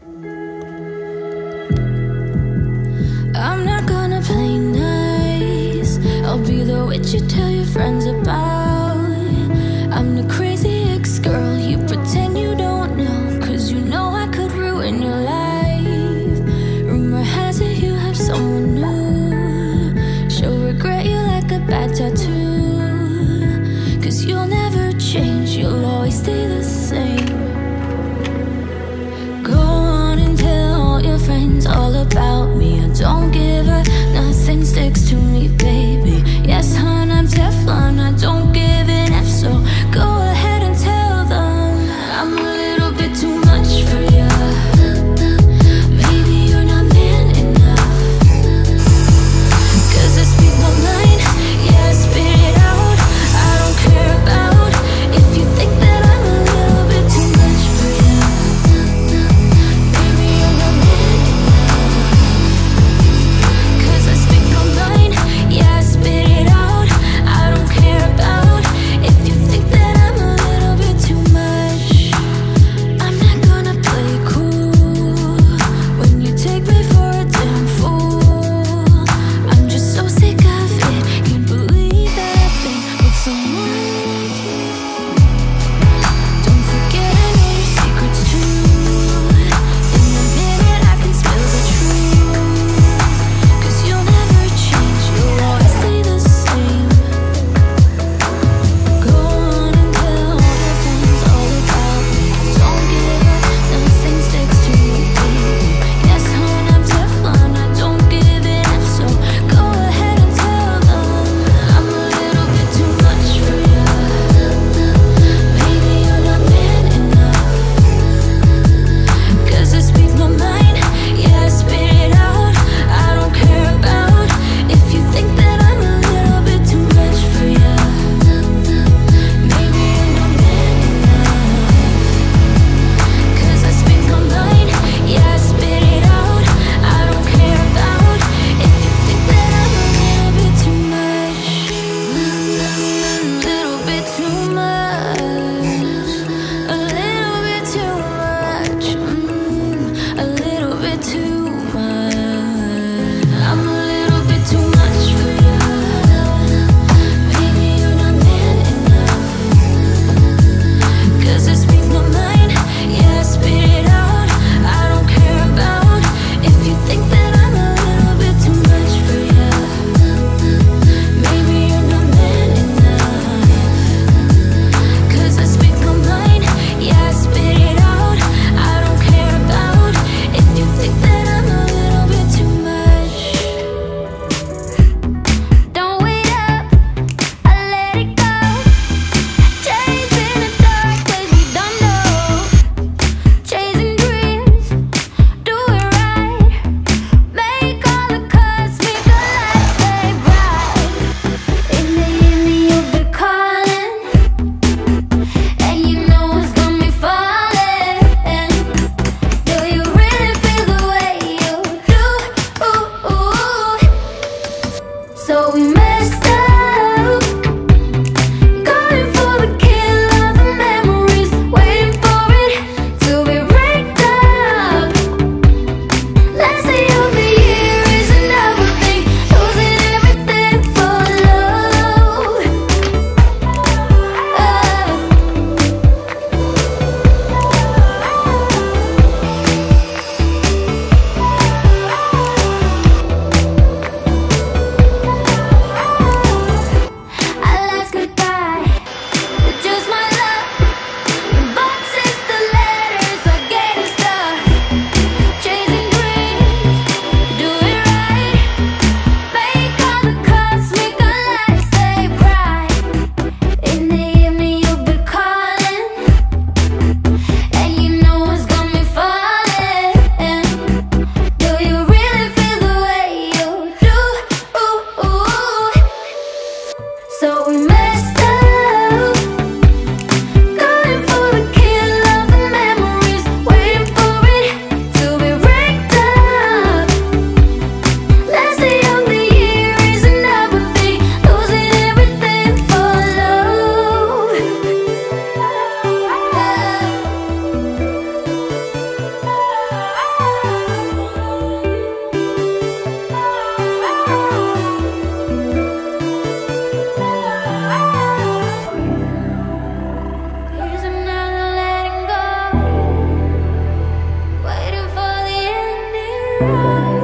I'm not gonna play nice. I'll be the witch you tell your friends about. I'm the crazy ex-girl you pretend you don't know, 'cause you know I could ruin your life. Rumor has it you have someone new. She'll regret you like a bad tattoo, 'cause you'll never change, you'll always stay the same. Go on and tell all your friends all about me. I don't give a nothing sticks to me, baby. Yes, hon, I'm Teflon, I don't give an F, so go ahead and tell them I'm a little bit too much for ya. Maybe you're not man enough, 'cause I speak my mind, yeah, I spit it out. I don't care about if you think that I'm a little bit too much for ya. Maybe you're not man enough, 'cause I speak my mind, yeah, I spit it out. right.